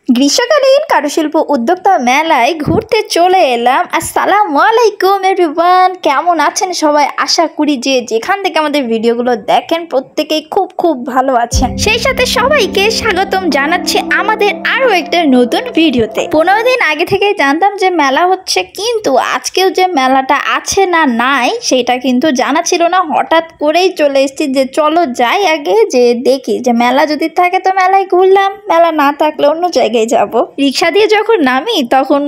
গ্রীষ্মকালীন কারুশিল্প উদ্যোক্তা মেলায় ঘুরতে চলে এলাম। আসসালামু আলাইকুম এভরিওয়ান, কেমন আছেন সবাই? আশা করি যে যেখান থেকে আমাদের ভিডিওগুলো দেখেন প্রত্যেকেই খুব ভালো আছেন। সেই সাথে সবাইকে স্বাগতম জানাচ্ছি আমাদের আরো একটা নতুন ভিডিওতে। 15 দিন আগে থেকে জানতাম যে মেলা হচ্ছে, কিন্তু আজকেও যে মেলাটা আছে না নাই সেটা কিন্তু জানা ছিল না। হঠাৎ করেই চলে এসেছি যে চলো যাই আগে, যে দেখি যে মেলা যদি থাকে তো মেলায় ঘুরলাম, মেলা না থাকলে অন্য জায়গায় যাব। রিক্সা দিয়ে যখন নামি তখন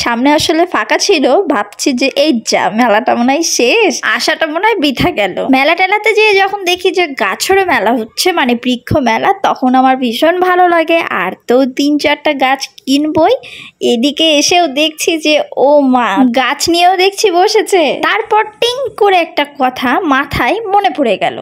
সামনে আসলে ফাঁকা ছিল, ভাবছি যে এই যা মেলাটা মনে হয় শেষ, আশাটা মনে হয় বৃথা গেল। মেলা টেলাতে যেয়ে যখন দেখি যে গাছেরও মেলা হচ্ছে, বৃক্ষ মেলা, তখন আমার ভীষণ ভালো লাগে। আর তো 3-4টা গাছ কিনবই। এদিকে এসেও দেখছি যে ও মা, গাছ নিয়েও দেখছি বসেছে। তারপর টিং করে একটা কথা মাথায় মনে পড়ে গেল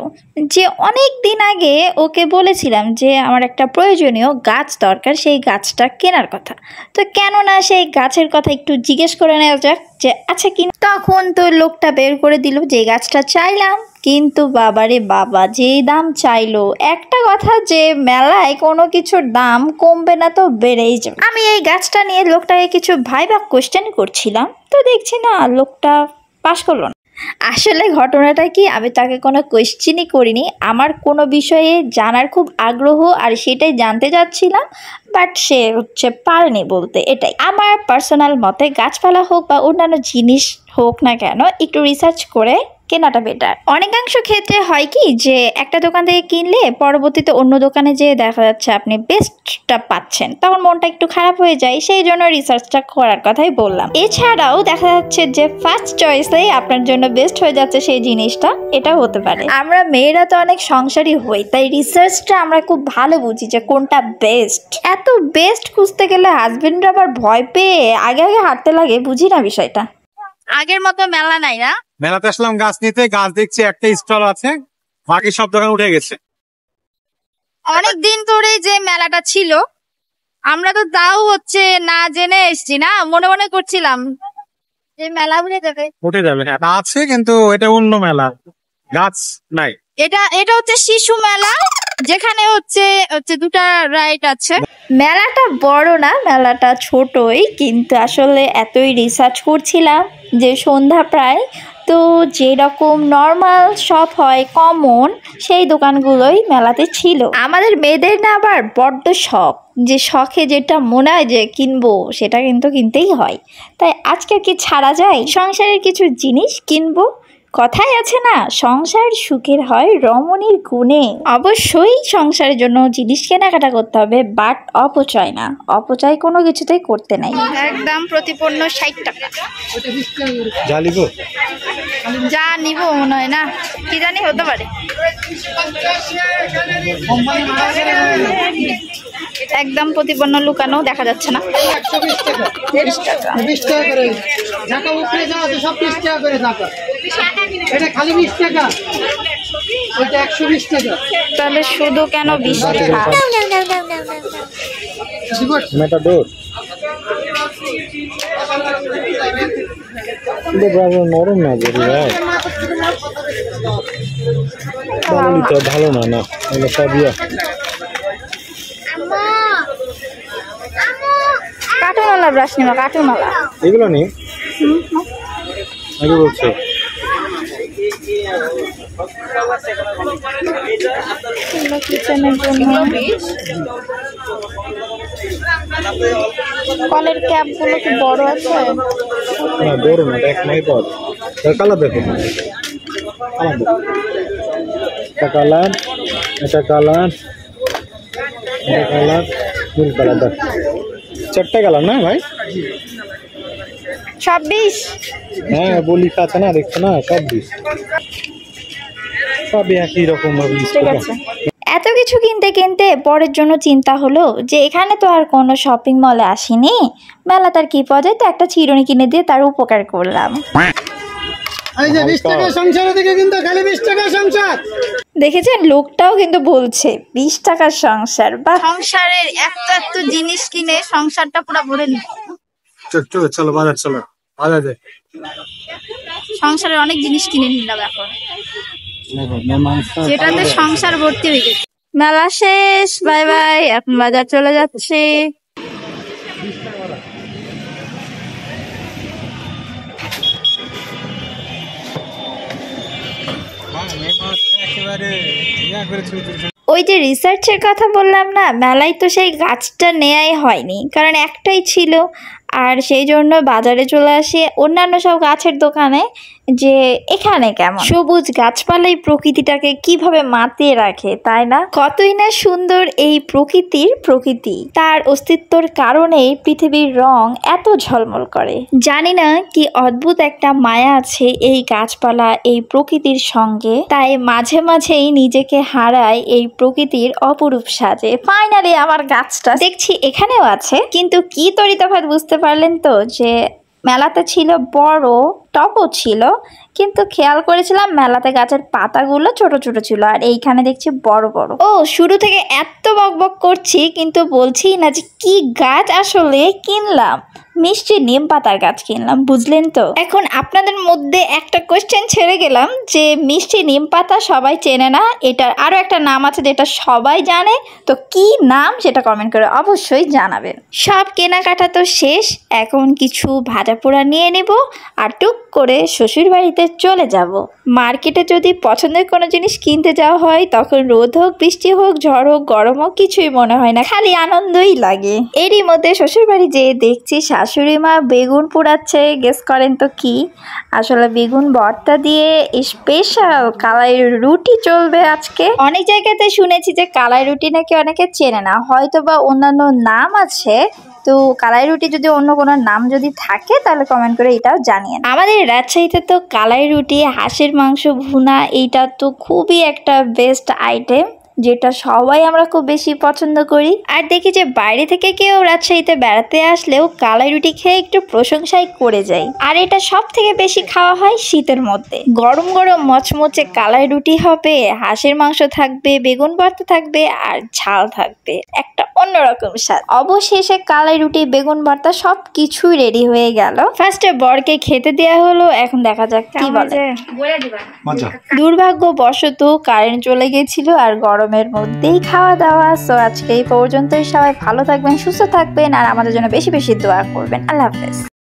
যে অনেক দিন আগে ওকে বলেছিলাম যে আমার একটা প্রয়োজনীয় গাছ দরকার, সেই গাছটা কেনার কথা। তো কেন না সেই গাছের কথা একটু জিজ্ঞেস করে নেওয়া যাক যে আচ্ছা কি। তখন তো লোকটা বের করে দিল যে গাছটা চাইলাম, কিন্তু বাবারে বাবা যেই দাম চাইলো, একটা কথা যে মেলায় কোনো কিছুর দাম কমবে না তো বেড়েই যাবে। আমি এই গাছটা নিয়ে লোকটাকে কিছু ভাইবা কোশ্চেন করছিলাম, তো দেখছি না লোকটা পাশ করলো না। আসলে ঘটনাটা কি, আমি তাকে কোনো কোয়েশ্চেনই করিনি। আমার কোনো বিষয়ে জানার খুব আগ্রহ আর সেটাই জানতে যাচ্ছিলাম, বাট সে পারেনি বলতে। এটাই আমার পার্সোনাল মতে, গাছপালা হোক বা অন্যান্য জিনিস হোক না কেন, একটু রিসার্চ করে কেনাটা বেটার। অনেকাংশ ক্ষেত্রে হয় কি যে একটা দোকান থেকে কিনলে পরবর্তীতে অন্য দোকানে যেয়ে দেখা যাচ্ছে আপনি বেস্টটা পাচ্ছেন, তখন মনটা একটু খারাপ হয়ে যায়। সেই জন্য রিসার্চটা করার কথাই বললাম। এছাড়াও দেখা যাচ্ছে যে ফার্স্ট চয়েসেই আপনার জন্য বেস্ট হয়ে যাচ্ছে সেই জিনিসটা, এটাও হতে পারে। আমরা মেয়েরা তো অনেক সংসারী হই, তাই রিসার্চটা আমরা খুব ভালো বুঝি যে কোনটা বেস্ট। এত বেস্ট খুঁজতে গেলে হাজবেন্ডরা আবার ভয় পেয়ে আগে হাঁটতে লাগে, বুঝি না বিষয়টা। আগের মতো মেলা নাই না? মেলাতে আসলাম গাছ নিতে, গাছ দেখছি একটা স্টল আছে, বাকি সব দোকান উঠে গেছে। অনেক দিন ধরেই যে মেলাটা ছিল, আমরা তো তাও না জেনে এসছি, না মনে মনে করছিলাম যে মেলা উঠে যাবে। হ্যাঁ আছে, কিন্তু এটা অন্য মেলা, গাছ নাই। এটা শিশু মেলা, যেখানে দুটা রাইড আছে। মেলাটা বড় না, মেলাটা ছোটই, কিন্তু আসলে এতই রিসার্চ করছিলাম যে সন্ধ্যা প্রায়, তো যেরকম নর্মাল শপ হয় কমন, সেই দোকানগুলোই মেলাতে ছিল। আমাদের মেয়েদের না আবার বড্ড শখ, যে শখে যেটা মনে হয় যে কিনবো সেটা কিন্তু কিনতেই হয়। তাই আজকে কি ছাড়া যায়, সংসারের কিছু জিনিস কিনবো। কথাই আছে না, সংসার সুখের হয় রমণীর গুণে। অবশ্যই সংসারের জন্য জিনিস কেনাকাটা করতে হবে, বাট অপচয় না, অপচয় কোনো কিছুতেই করতে নাই। একদম প্রতিপন্ন 60 টাকা। যা নিব মনে হয় না, কি জানি হতে পারে। একদম প্রতিপন্ন লুকানো, দেখা যাচ্ছে না। 20 টাকা। তাহলে শুধু কেন 20 টাকা? নরম না ভালো না সব কার্টুনওয়ালা ব্রাশ নেবা, কার্টুনওয়ালা এগুলো নেই বলছে। কলের ক্যাপ গুলো কি বড় আছে? না বড় না, দেখ নাই বড়। কালার দেখো, কালার, এটা কালার, এটা কালার, নীল কালার। দেখ 4টা কালার না ভাই? 26। হ্যাঁ বলি আছে না, দেখছো না, 26 সবই একই রকম ভাবে। ঠিক আছে। এত কিছু কিনতে কিনতে পরের জন্য চিন্তা হলো যে এখানে তো আর কোনো শপিং মলে আসিনি, মেলা তার কি পাওয়া যায়, তো একটা চিরুনি কিনে দিয়ে তার উপকার করলাম। দেখেছেন, লোকটাও কিন্তু বলছে 20 টাকার সংসার, বা সংসারের এত জিনিস কিনে সংসারটা পুরো ভরে নিল। চলো বাজার, চলো বাজারে। সংসারের অনেক জিনিস কিনে নিলাম এখন, যেটাতে সংসার ভর্তি হয়ে গেছে। মেলা শেষ, বাই বাই, এখন বাজার চলে যাচ্ছে। ওই যে রিসার্চের কথা বললাম না, মেলায় তো সেই গাছটা নেয়াই হয়নি, কারণ একটাই ছিল। আর সেই জন্য বাজারে চলে আসি অন্যান্য সব গাছের দোকানে, যে এখানে কেমন সবুজ গাছপালাই প্রকৃতিটাকে কিভাবে মাতিয়ে রাখে, তাই না? কতই না সুন্দর এই প্রকৃতি, তার অস্তিত্বর কারণেই পৃথিবীর রং এত ঝলমল করে। জানি না কি অদ্ভুত একটা মায়া আছে এই গাছপালা, এই প্রকৃতির সঙ্গে, তাই মাঝে মাঝেই নিজেকে হারায় এই প্রকৃতির অপরূপ সাজে। ফাইনালি আমার গাছটা দেখছি এখানেও আছে, কিন্তু কি তরিতফাত বুঝতে পারলেন তো, যে মেলাতে ছিল বড়, টপও ছিল, কিন্তু খেয়াল করেছিলাম মেলাতে গাছের পাতাগুলো ছোট ছোট ছিল, আর এইখানে দেখছি বড় বড়। ও শুরু থেকে এত বকবক করছি কিন্তু বলছি না যে কি গাছ আসলে কিনলাম। মিষ্টি নিম পাতার গাছ কিনলাম, বুঝলেন তো? এখন আপনাদের মধ্যে একটা কোশ্চেন ছেড়ে গেলাম যে মিষ্টি নিম পাতা সবাই চেনে না, এটার আরও একটা নাম আছে যেটা সবাই জানে, তো কি নাম সেটা কমেন্ট করে অবশ্যই জানাবেন। সব কেনাকাটা তো শেষ, এখন কিছু ভাজা পোড়া নিয়ে নেব আর টুক করে শ্বশুর বাড়িতে চলে যাব। মার্কেটে যদি পছন্দের কোনো জিনিস কিনতে যাওয়া হয় তখন রোদ হোক, বৃষ্টি হোক, ঝড় হোক, গরম হোক, কিছুই মনে হয় না, খালি আনন্দই লাগে। এরই মধ্যে শ্বশুর বাড়ি যেয়ে দেখছি শাশুড়ি মা বেগুন পোড়াচ্ছে। গেস করেন তো কি? আসলে বেগুন ভর্তা দিয়ে স্পেশাল কালাই রুটি চলবে আজকে। অনেক জায়গাতে শুনেছি যে কালাই রুটি নাকি অনেকে চেনে না, হয়তো বা অন্যান্য নাম আছে। তো কালাই রুটি যদি অন্য কোনো নাম যদি থাকে তাহলে কমেন্ট করে এটাও জানিয়ে। আমাদের রাজশাহীতে তো কালাই রুটি, হাঁসের মাংস ভুনা, এইটা তো খুবই একটা বেস্ট আইটেম, যেটা সবাই আমরা খুব বেশি পছন্দ করি। আর দেখি যে বাইরে থেকে কেউ রাজশাহীতে বেড়াতে আসলেও কালাই রুটি খেয়ে একটু প্রশংসাই করে যায়। আর এটা সব থেকে বেশি খাওয়া হয় শীতের মধ্যে। গরম গরম মচমচে কালাই রুটি হবে, হাঁসের মাংস থাকবে, বেগুন ভর্তা থাকবে আর ঝাল থাকবে, একটা অন্যরকম স্বাদ। অবশেষে কালাই রুটি, বেগুন ভর্তা সব কিছুই রেডি হয়ে গেল। ফার্স্টে বরকে খেতে দেওয়া হলো, এখন দেখা যাক কি বলে। দুর্ভাগ্যবশত কারেন্ট চলে গেছিল আর গরমের মধ্যেই খাওয়া দাওয়া। সো আজকে এই পর্যন্তই। সবাই ভালো থাকবেন, সুস্থ থাকবেন আর আমাদের জন্য বেশি বেশি দোয়া করবেন। আল্লাহ হাফেজ।